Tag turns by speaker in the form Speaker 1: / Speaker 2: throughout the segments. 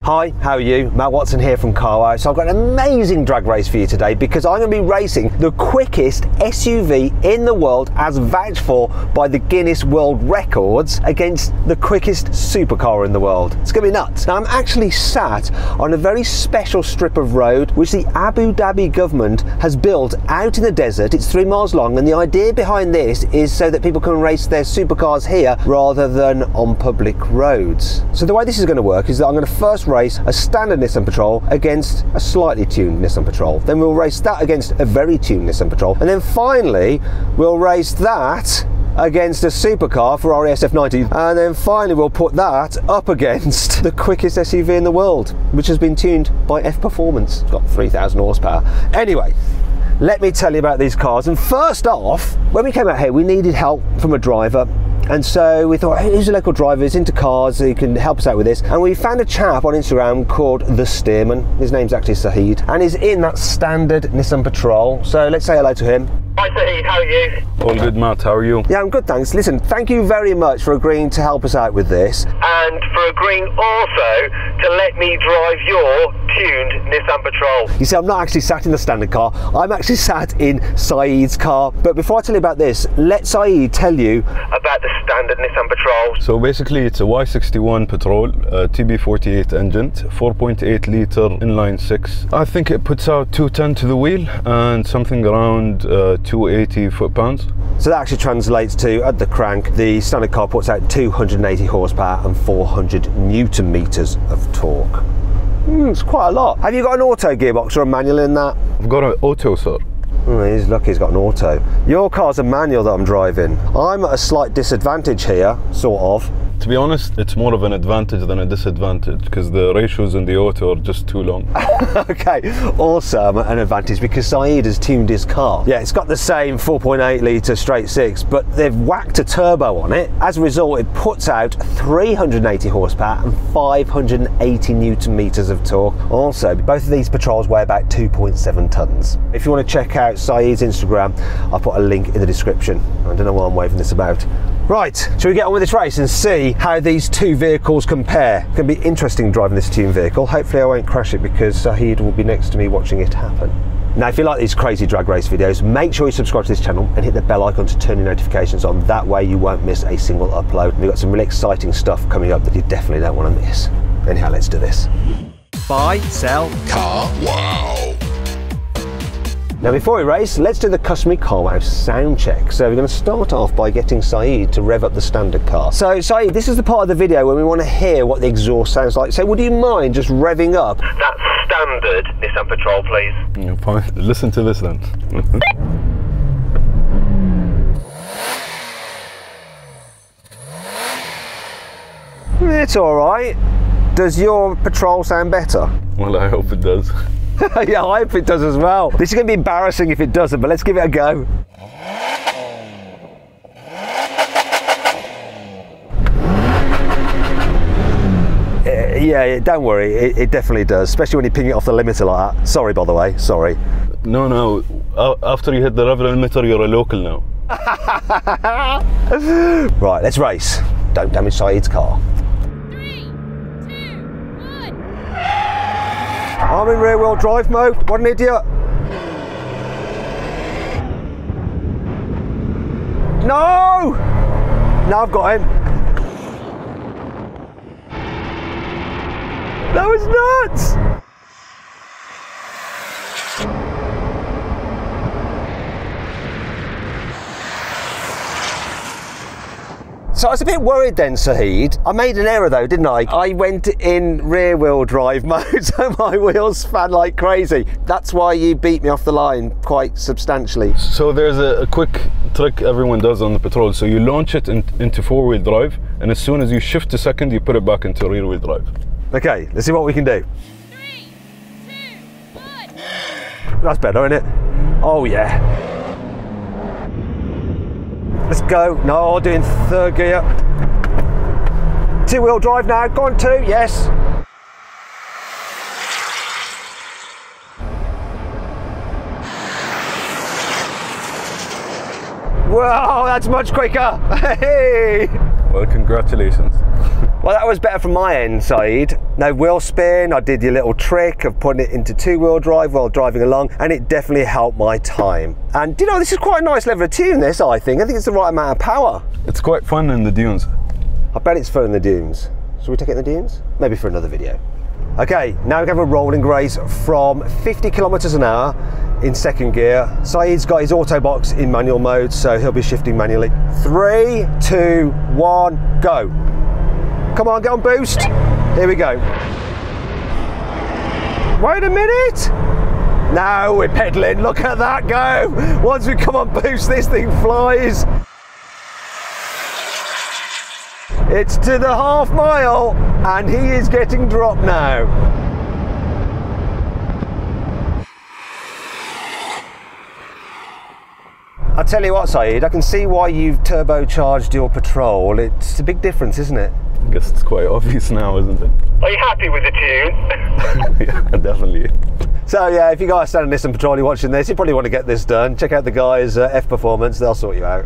Speaker 1: Hi, how are you? Matt Watson here from Carwow. So I've got an amazing drag race for you today because I'm going to be racing the quickest SUV in the world as vouched for by the Guinness World Records against the quickest supercar in the world. It's going to be nuts. Now I'm actually sat on a very special strip of road which the Abu Dhabi government has built out in the desert. It's 3 miles long, and the idea behind this is so that people can race their supercars here rather than on public roads. So the way this is going to work is that I'm going to first race a standard Nissan Patrol against a slightly tuned Nissan Patrol. Then we'll race that against a very tuned Nissan Patrol. And then finally, we'll race that against a supercar, Ferrari SF90. And then finally, we'll put that up against the quickest SUV in the world, which has been tuned by F Performance. It's got 3,000 horsepower. Anyway, let me tell you about these cars. And first off, when we came out here, we needed help from a driver. And so we thought, who's a local driver who's into cars who can help us out with this? And we found a chap on Instagram called The Steerman. His name's actually Saeed, and he's in that standard Nissan Patrol. So let's say hello to him.
Speaker 2: Hi Saeed, how are you?
Speaker 3: All good, Matt, how are you?
Speaker 1: Yeah, I'm good, thanks. Listen, thank you very much for agreeing to help us out with this.
Speaker 2: And for agreeing also to let me drive your tuned Nissan Patrol.
Speaker 1: You see, I'm not actually sat in the standard car, I'm actually sat in Saeed's car. But before I tell you about this, let Saeed tell you
Speaker 2: about the standard Nissan Patrol.
Speaker 3: So basically it's a Y61 Patrol, TB48 engine, 4.8 litre inline 6. I think it puts out 210 to the wheel and something around 280 foot-pounds.
Speaker 1: So that actually translates to, at the crank, the standard car puts out 280 horsepower and 400 newton meters of torque. It's quite a lot. Have you got an auto gearbox or a manual in that?
Speaker 3: I've got an auto, sir.
Speaker 1: He's lucky he's got an auto. Your car's a manual that I'm driving. I'm at a slight disadvantage here, sort of.
Speaker 3: To be honest, it's more of an advantage than a disadvantage because the ratios in the auto are just too long.
Speaker 1: Okay, also an advantage because Saeed has tuned his car. Yeah, it's got the same 4.8 litre straight six, but they've whacked a turbo on it. As a result, it puts out 380 horsepower and 580 newton meters of torque. Also, both of these Patrols weigh about 2.7 tons. If you want to check out Saeed's Instagram, I'll put a link in the description. I don't know what I'm waving this about. Right, shall we get on with this race and see how these two vehicles compare? It's going to be interesting driving this tuned vehicle. Hopefully I won't crash it because Saeed will be next to me watching it happen. Now, if you like these crazy drag race videos, make sure you subscribe to this channel and hit the bell icon to turn your notifications on. That way you won't miss a single upload. And we've got some really exciting stuff coming up that you definitely don't want to miss. Anyhow, let's do this. Buy, sell, car, wow. Now before we race, let's do the customary Carwow sound check. So we're going to start off by getting Saeed to rev up the standard car. So Saeed, this is the part of the video where we want to hear what the exhaust sounds like. So would you mind just revving up
Speaker 2: that standard Nissan Patrol, please?
Speaker 3: Yeah, fine. Listen to this then.
Speaker 1: It's alright. Does your Patrol sound better?
Speaker 3: Well, I hope it does.
Speaker 1: Yeah, I hope it does as well. This is going to be embarrassing if it doesn't, but let's give it a go. Yeah, don't worry, it definitely does, especially when you ping it off the limiter like that. Sorry, by the way, sorry.
Speaker 3: No, after you hit the rev limiter, you're a local now.
Speaker 1: Right, let's race. Don't damage Saeed's car. I'm in rear wheel drive mode, what an idiot. No! Now I've got him. That was nuts! So I was a bit worried then, Saeed. I made an error though, didn't I? I went in rear wheel drive mode, so my wheels span like crazy. That's why you beat me off the line quite substantially.
Speaker 3: So there's a quick trick everyone does on the Patrol. So you launch it into four-wheel drive, and as soon as you shift to second, you put it back into rear-wheel drive. Okay, let's see what we can do.
Speaker 4: 3, 2, 1.
Speaker 1: That's better, isn't it? Oh yeah. Let's go. No, doing third gear. Two-wheel drive now. Go on, 2. Yes. Wow, that's much quicker. Hey.
Speaker 3: Well, congratulations.
Speaker 1: Well, that was better from my end, Saeed. No wheel spin. I did your little trick of putting it into two-wheel drive while driving along, and it definitely helped my time. And you know, this is quite a nice level of tune, this, I think. I think it's the right amount of power.
Speaker 3: It's quite fun in the dunes.
Speaker 1: I bet it's fun in the dunes. Shall we take it in the dunes? Maybe for another video. Okay, now we have a rolling race from 50 kilometers an hour in second gear. Saeed's got his auto box in manual mode, so he'll be shifting manually. 3, 2, 1, go. Come on, get on boost. Here we go. Wait a minute. Now we're pedaling. Look at that go. Once we come on boost, this thing flies. It's to the half mile, and he is getting dropped now. I'll tell you what, Saeed, I can see why you've turbocharged your Patrol. It's a big difference, isn't it?
Speaker 3: I guess it's quite obvious now, isn't it?
Speaker 2: Are you happy with the tune?
Speaker 3: Yeah, definitely.
Speaker 1: So yeah, if you guys stand in Nissan Patrol, you're watching this, you probably want to get this done. Check out the guys at F Performance, they'll sort you out.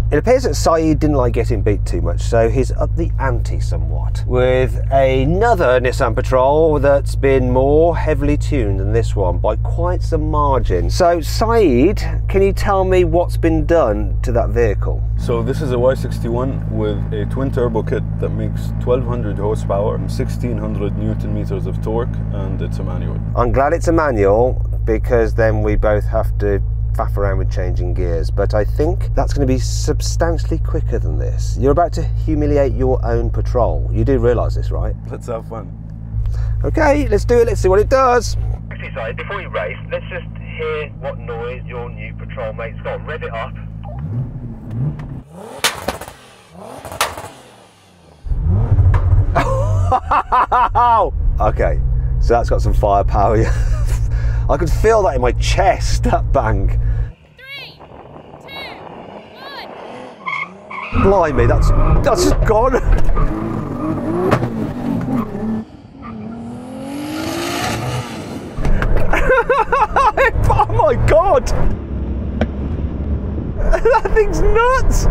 Speaker 1: It appears that Saeed didn't like getting beat too much, so he's up the ante somewhat with another Nissan Patrol that's been more heavily tuned than this one by quite some margin. So Saeed, can you tell me what's been done to that vehicle?
Speaker 3: So this is a Y61 with a twin turbo kit that makes 1200 horsepower and 1600 Newton meters of torque, and it's a manual.
Speaker 1: I'm glad it's a manual, because then we both have to faff around with changing gears, but I think that's going to be substantially quicker than this. You're about to humiliate your own Patrol. You do realise this, right?
Speaker 3: Let's have fun.
Speaker 1: Okay, let's do it. Let's see what it does.
Speaker 2: Actually, sorry, before we race, let's just hear what noise your new Patrol makes. Go on, rev it up.
Speaker 1: Okay, so that's got some firepower. I could feel that in my chest, that bang.
Speaker 4: 3, 2, 1.
Speaker 1: Blimey, that's just gone. Oh my God! That thing's nuts!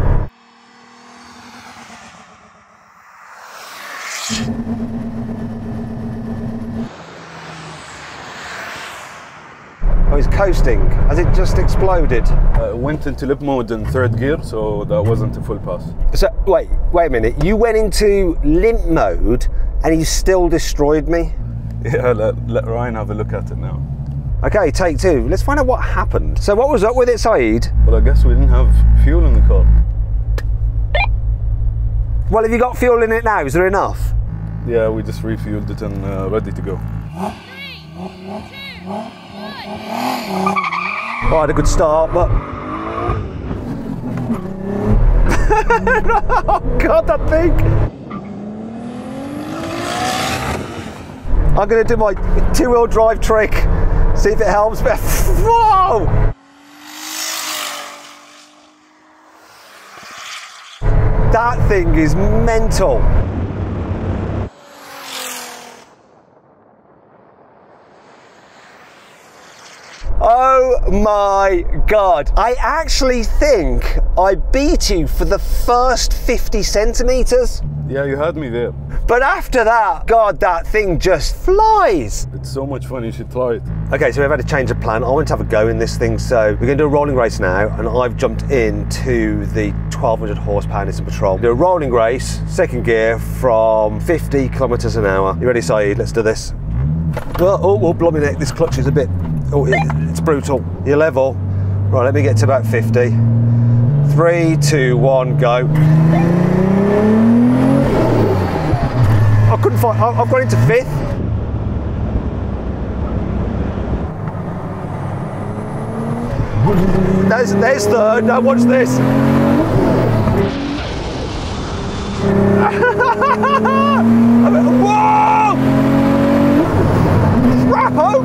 Speaker 1: Oh, it's coasting. Has it just exploded?
Speaker 3: It went into lip mode in third gear, so that wasn't a full pass.
Speaker 1: So, wait a minute. You went into limp mode and you still destroyed me?
Speaker 3: Yeah, let Ryan have a look at it now.
Speaker 1: Okay, take two. Let's find out what happened. So what was up with it, Saeed?
Speaker 3: Well, I guess we didn't have fuel in the car.
Speaker 1: Well, have you got fuel in it now? Is there enough?
Speaker 3: Yeah, we just refueled it and ready to go.
Speaker 4: 3, 2, 1.
Speaker 1: Oh, I had a good start, but... Oh God, that thing! I'm going to do my two-wheel drive trick, see if it helps me. Whoa! That thing is mental. Oh my God. I actually think I beat you for the first 50 centimeters.
Speaker 3: Yeah, you had me there.
Speaker 1: But after that, God, that thing just flies.
Speaker 3: It's so much fun, you should try it.
Speaker 1: Okay, so we've had a change of plan. I want to have a go in this thing, so we're going to do a rolling race now, and I've jumped into the 1200 horsepower Nissan Patrol. Do a rolling race, second gear, from 50 kilometers an hour. You ready, Saeed? Let's do this. Oh, blimey neck, this clutch is a bit, it's brutal. You're level. Right, let me get to about 50. 3, 2, 1, go. I couldn't find, I've got into 5th. There's 3rd, now watch this. Whoa! Rappo!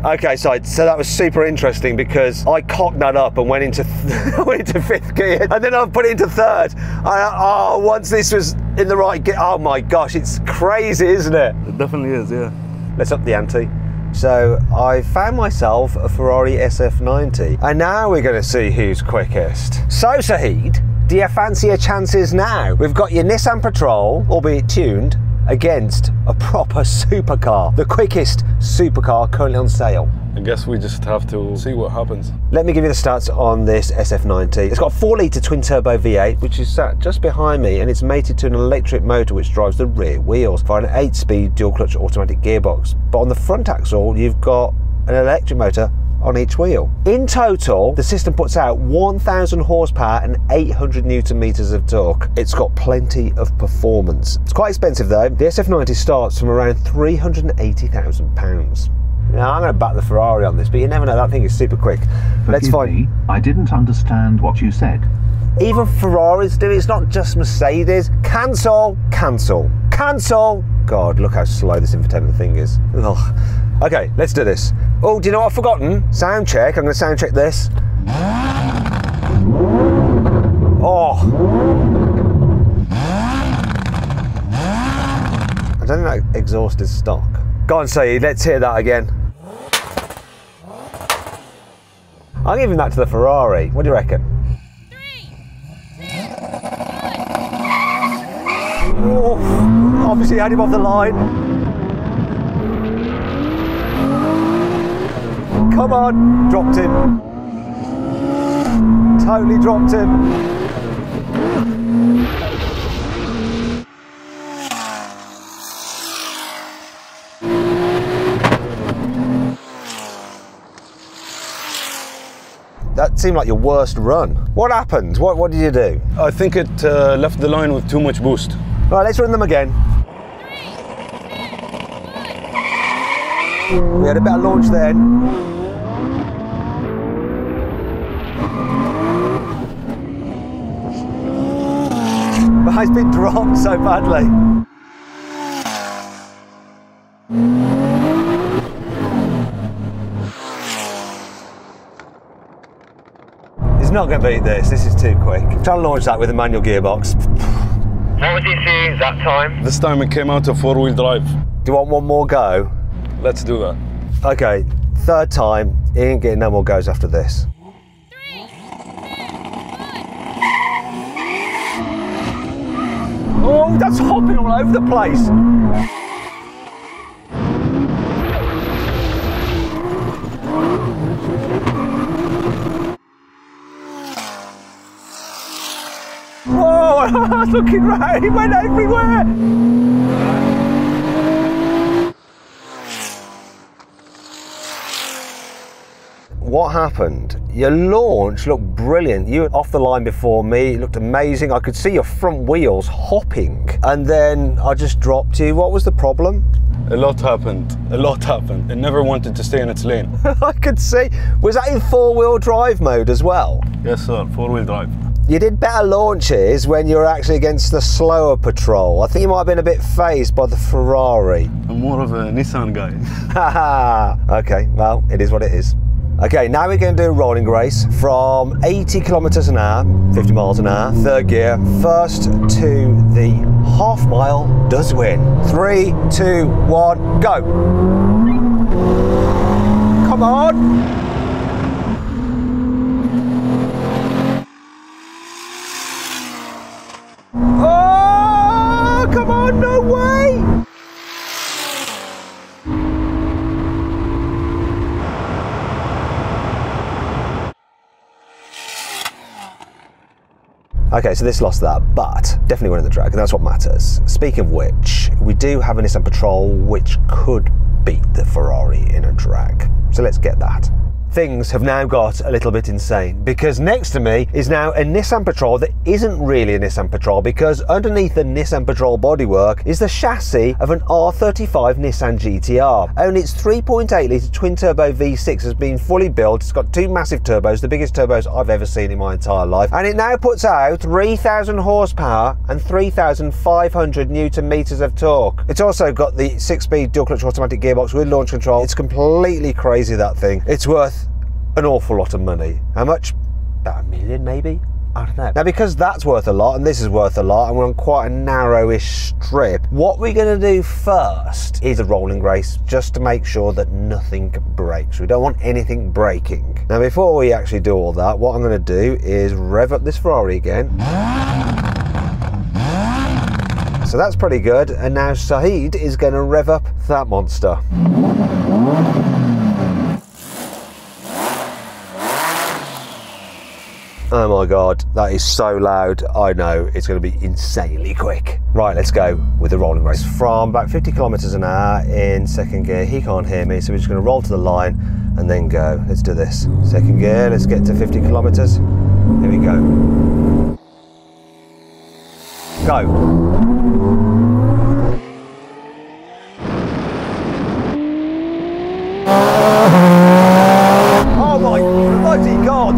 Speaker 1: Okay, so that was super interesting because I cocked that up and went into fifth gear, and then I put it into third. Once this was in the right gear, oh my gosh, it's crazy, isn't it?
Speaker 3: It definitely is, yeah.
Speaker 1: Let's up the ante. So I found myself a Ferrari SF90, and now we're going to see who's quickest. So Saheed, do you fancy your chances now? We've got your Nissan Patrol, albeit tuned, against a proper supercar, the quickest supercar currently on sale.
Speaker 3: I guess we just have to see what happens.
Speaker 1: Let me give you the stats on this SF90. It's got a 4-litre twin-turbo V8, which is sat just behind me, and it's mated to an electric motor which drives the rear wheels via an 8-speed dual-clutch automatic gearbox. But on the front axle, you've got an electric motor on each wheel. In total, the system puts out 1,000 horsepower and 800 newton meters of torque. It's got plenty of performance. It's quite expensive though. The SF90 starts from around £380,000. Now I'm going to back the Ferrari on this, but you never know, that thing is super quick. Let's find.
Speaker 5: Me, I didn't understand what you said.
Speaker 1: Even Ferraris do it, it's not just Mercedes. Cancel, cancel, cancel. God, look how slow this infotainment thing is. Ugh. Okay, let's do this. Oh, do you know what I've forgotten? Sound check. I'm going to sound check this. Oh. I don't think that exhaust is stock. Go on, Saeed, let's hear that again. I'm giving that to the Ferrari. What do you reckon?
Speaker 4: 3, 2, 1.
Speaker 1: Oh, obviously had him off the line. Come on, dropped him. Totally dropped him. That seemed like your worst run. What happened? What did you do?
Speaker 3: I think it left the line with too much boost.
Speaker 1: All right, let's run them again.
Speaker 4: 3, 2, 1.
Speaker 1: We had a better launch then. But it's been dropped so badly. He's not going to beat this. This is too quick. Try to launch that with a manual gearbox.
Speaker 2: What was it doing that time?
Speaker 3: This time it came out of 4-wheel drive.
Speaker 1: Do you want one more go?
Speaker 3: Let's do that.
Speaker 1: Okay, third time. He ain't getting no more goes after this.
Speaker 4: 3, 2, 1.
Speaker 1: Oh, that's hopping all over the place. Whoa, I was looking right, he went everywhere. What happened? Your launch looked brilliant. You were off the line before me. It looked amazing. I could see your front wheels hopping. And then I just dropped you. What was the problem?
Speaker 3: A lot happened. A lot happened. It never wanted to stay in its lane.
Speaker 1: I could see. Was that in 4-wheel drive mode as well?
Speaker 3: Yes, sir. 4-wheel drive.
Speaker 1: You did better launches when you were actually against the slower Patrol. I think you might have been a bit phased by the Ferrari.
Speaker 3: I'm more of a Nissan guy.
Speaker 1: Okay, well, it is what it is. Okay, now we're going to do a rolling race from 80 kilometers an hour, 50 miles an hour, third gear. First to the half mile does win. 3, 2, 1, go. Come on. Oh, come on, no way. Okay, so this lost that, but definitely winning the drag, and that's what matters. Speaking of which, we do have a Nissan Patrol which could beat the Ferrari in a drag. So let's get that. things have now got a little bit insane, because next to me is now a Nissan Patrol that isn't really a Nissan Patrol, because underneath the Nissan Patrol bodywork is the chassis of an R35 Nissan GT-R. Only its 3.8 litre twin turbo V6 has been fully built. It's got two massive turbos, the biggest turbos I've ever seen in my entire life, and it now puts out 3,000 horsepower and 3,500 newton meters of torque. It's also got the 6-speed dual clutch automatic gearbox with launch control. It's completely crazy, that thing. It's worth an awful lot of money. How much? About $1 million maybe? I don't know. Now, because that's worth a lot and this is worth a lot and we're on quite a narrowish strip, what we're going to do first is a rolling race, just to make sure that nothing breaks. We don't want anything breaking. Now, before we actually do all that, what I'm going to do is rev up this Ferrari again. So that's pretty good, and now Saeed is going to rev up that monster. Oh my god, that is so loud. I know it's going to be insanely quick. Right, let's go with the rolling race. From about 50 kilometers an hour in second gear. He can't hear me, so we're just going to roll to the line and then go. Let's do this. Second gear, let's get to 50 kilometers. Here we go. Go. Oh my bloody god!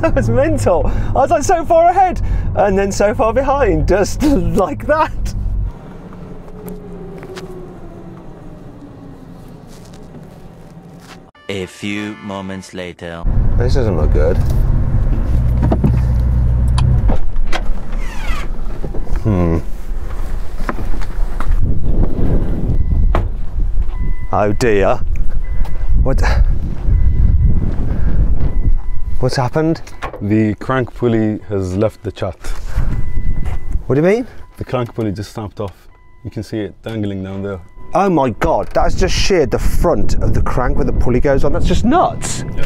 Speaker 1: That was mental. I was like so far ahead and then so far behind, just like that.
Speaker 6: A few moments later.
Speaker 1: This doesn't look good. Oh dear. What's happened?
Speaker 3: The crank pulley has left the chat.
Speaker 1: What do you mean?
Speaker 3: The crank pulley just snapped off. You can see it dangling down there.
Speaker 1: Oh my god, that's just sheared the front of the crank where the pulley goes on. That's just nuts.
Speaker 3: Yeah.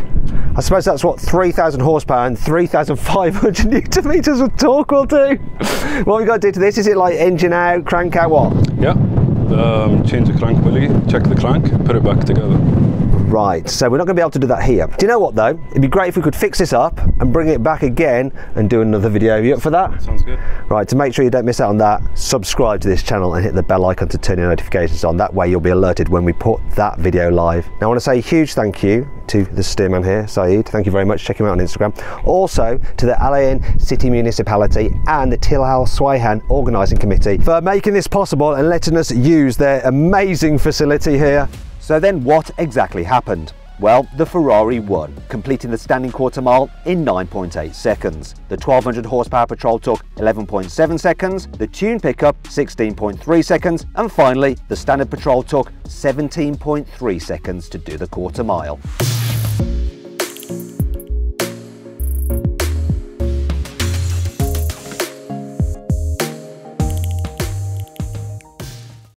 Speaker 1: I suppose that's what 3,000 horsepower and 3,500 newton meters of torque will do. What we got to do to this? Is it like engine out, crank out, what?
Speaker 3: Yeah. Change the crank pulley, check the crank, put it back together.
Speaker 1: Right, so we're not going to be able to do that here. Do you know what though? It'd be great if we could fix this up and bring it back again and do another video. Are you up for that?
Speaker 3: Sounds good.
Speaker 1: Right, to make sure you don't miss out on that, subscribe to this channel and hit the bell icon to turn your notifications on. That way you'll be alerted when we put that video live. Now I want to say a huge thank you to the steerman here, Saeed. Thank you very much. Check him out on Instagram. Also to the Al Ain City Municipality and the Til Al Swayhan Organising Committee for making this possible and letting us use their amazing facility here. So then what exactly happened? Well, the Ferrari won, completing the standing quarter mile in 9.8 seconds. The 1200 horsepower Patrol took 11.7 seconds, the tuned pickup 16.3 seconds, and finally the standard Patrol took 17.3 seconds to do the quarter mile.